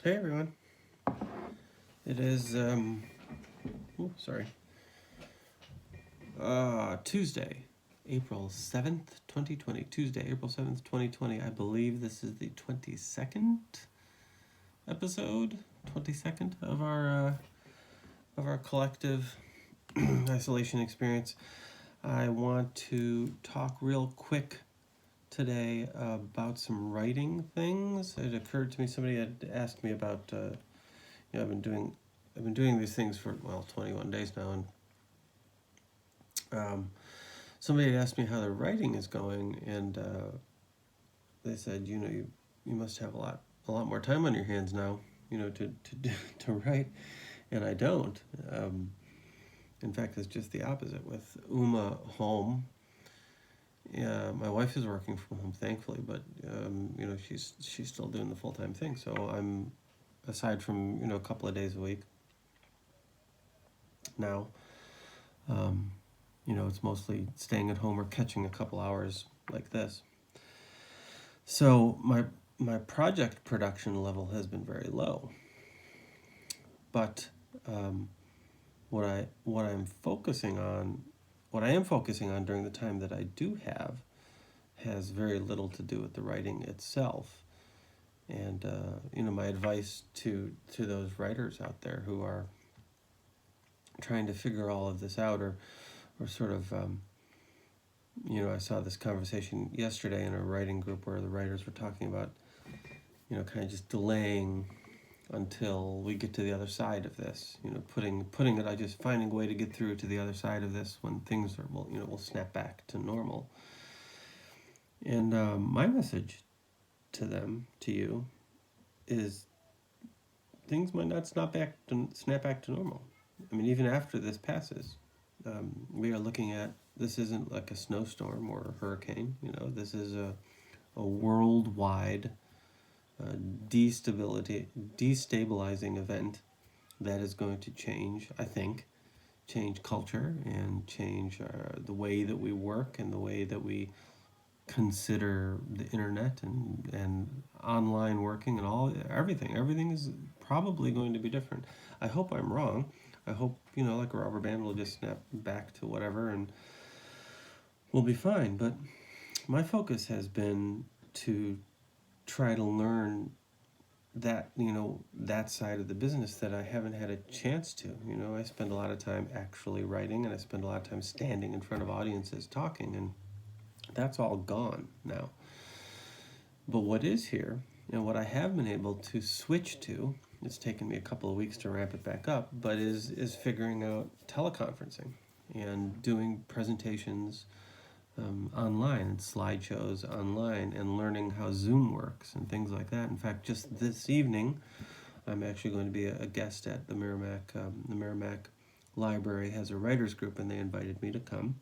Hey everyone. It is Tuesday, April 7th, 2020. Tuesday, April 7th, 2020. I believe this is the 22nd episode, 22nd of our collective isolation experience. I want to talk real quick today about some writing things. It occurred to me, somebody had asked me about I've been doing these things for 21 days now, and somebody had asked me how the writing is going, and they said, you must have a lot more time on your hands now, to write, and I don't. In fact, it's just the opposite. With Uma home, yeah, my wife is working from home, thankfully, but she's still doing the full-time thing. So I'm, aside from a couple of days a week now, it's mostly staying at home or catching a couple hours like this. So my project production level has been very low, but what I am focusing on during the time that I do have has very little to do with the writing itself. And my advice to those writers out there who are trying to figure all of this out, or sort of I saw this conversation yesterday in a writing group where the writers were talking about kind of just delaying until we get to the other side of this, putting it, I just finding a way to get through to the other side of this when things are, will snap back to normal. And my message to you, is things might not snap back to normal. I mean, even after this passes, we are looking at, this isn't like a snowstorm or a hurricane. This is a worldwide destabilizing event that is going to change culture and change the way that we work and the way that we consider the internet and online working and everything is probably going to be different. I hope I'm wrong. I hope like a rubber band will just snap back to whatever and we'll be fine. But my focus has been to try to learn that that side of the business that I haven't had a chance to. I spend a lot of time actually writing, and I spend a lot of time standing in front of audiences talking, and that's all gone now. But what is here, and what I have been able to switch to, it's taken me a couple of weeks to ramp it back up, but is figuring out teleconferencing and doing presentations online and slideshows online, and learning how Zoom works and things like that. In fact, just this evening, I'm actually going to be a guest at the Merrimack. The Merrimack Library has a writers group, and they invited me to come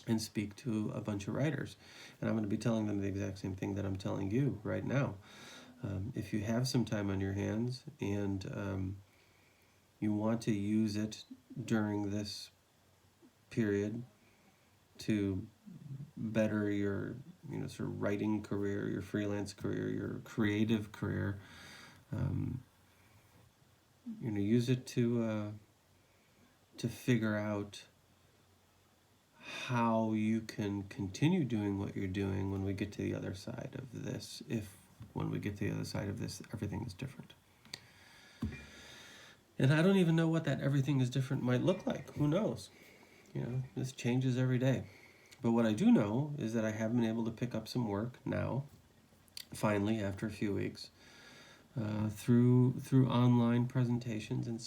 and speak to a bunch of writers. And I'm going to be telling them the exact same thing that I'm telling you right now. If you have some time on your hands and you want to use it during this period to better your sort of writing career, your freelance career, your creative career, use it to figure out how you can continue doing what you're doing when we get to the other side of this, if when we get to the other side of this everything is different. And I don't even know what that everything is different might look like. Who knows? This changes every day. But what I do know is that I have been able to pick up some work now, finally, after a few weeks, through online presentations and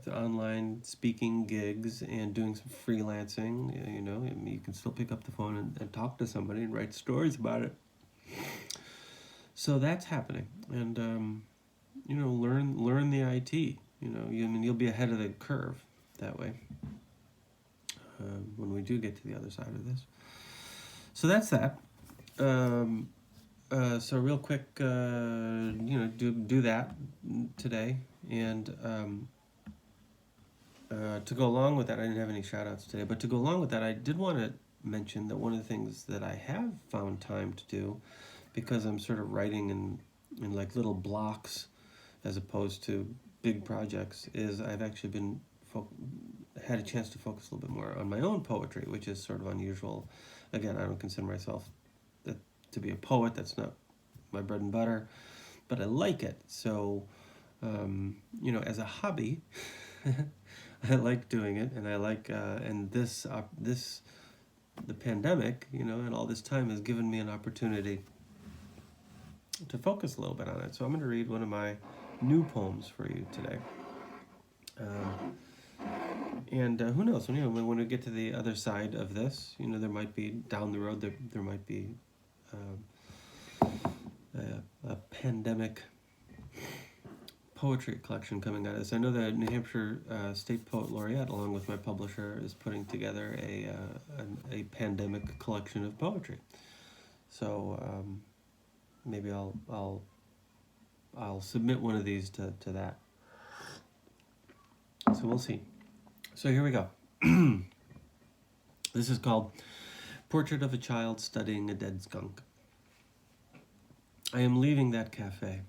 online speaking gigs, and doing some freelancing. You can still pick up the phone and talk to somebody and write stories about it. So that's happening, and learn the IT. You'll be ahead of the curve that way when we do get to the other side of this. So that's that. So real quick, do that today. And to go along with that, I didn't have any shout outs today, but to go along with that, I did want to mention that one of the things that I have found time to do, because I'm sort of writing in like little blocks as opposed to big projects, is I've actually had a chance to focus a little bit more on my own poetry, which is sort of unusual. Again, I don't consider myself to be a poet. That's not my bread and butter, but I like it. So, as a hobby, I like doing it, and I like and the pandemic, and all this time has given me an opportunity to focus a little bit on it. So I'm going to read one of my new poems for you today. And who knows? When we get to the other side of this, there might be down the road there might be a pandemic poetry collection coming out of this. I know that New Hampshire State Poet Laureate, along with my publisher, is putting together a pandemic collection of poetry. So maybe I'll submit one of these to that. So we'll see. So here we go. This is called Portrait of a Child Studying a Dead Skunk. I am leaving that cafe,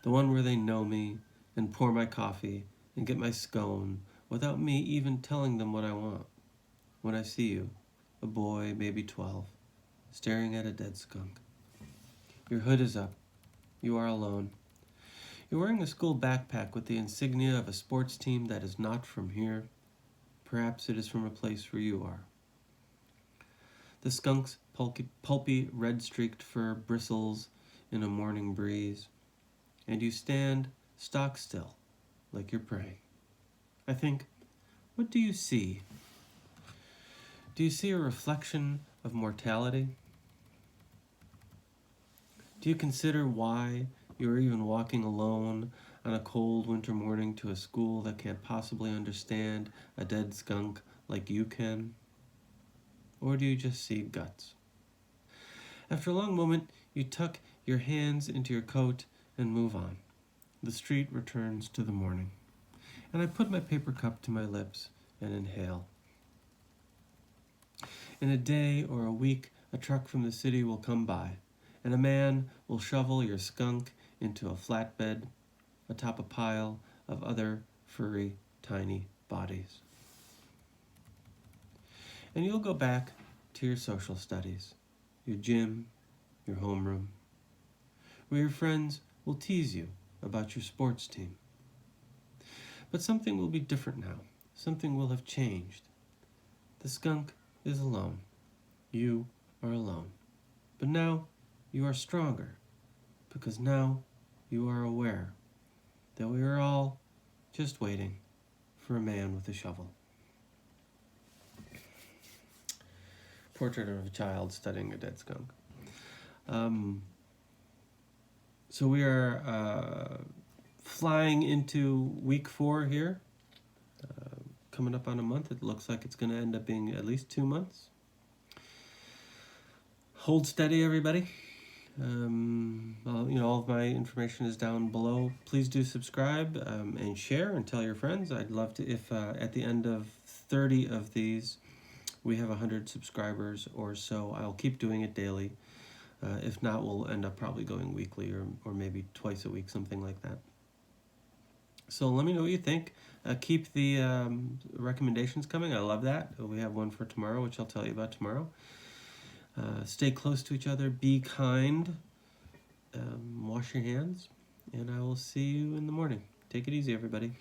the one where they know me and pour my coffee and get my scone without me even telling them what I want. When I see you, a boy, maybe 12, staring at a dead skunk. Your hood is up. You are alone. You're wearing a school backpack with the insignia of a sports team that is not from here. Perhaps it is from a place where you are. The skunk's pulpy red-streaked fur bristles in a morning breeze, and you stand stock still, like you're praying. I think, what do you see? Do you see a reflection of mortality? Do you consider why you are even walking alone on a cold winter morning to a school that can't possibly understand a dead skunk like you can? Or do you just see guts? After a long moment, you tuck your hands into your coat and move on. The street returns to the morning, and I put my paper cup to my lips and inhale. In a day or a week, a truck from the city will come by, and a man will shovel your skunk into a flatbed atop a pile of other furry, tiny bodies. And you'll go back to your social studies, your gym, your homeroom, where your friends will tease you about your sports team. But something will be different now. Something will have changed. The skunk is alone. You are alone. But now you are stronger, because now you are aware that we are all just waiting for a man with a shovel. Portrait of a Child Studying a Dead Skunk. So we are flying into week 4 here. Coming up on a month. It looks like it's going to end up being at least 2 months. Hold steady, everybody. All of my information is down below. Please do subscribe and share and tell your friends. I'd love to, if at the end of 30 of these, we have 100 subscribers or so, I'll keep doing it daily. If not, we'll end up probably going weekly or maybe twice a week, something like that. So let me know what you think. Keep the recommendations coming. I love that. We have one for tomorrow, which I'll tell you about tomorrow. Stay close to each other. Be kind. Wash your hands. And I will see you in the morning. Take it easy, everybody.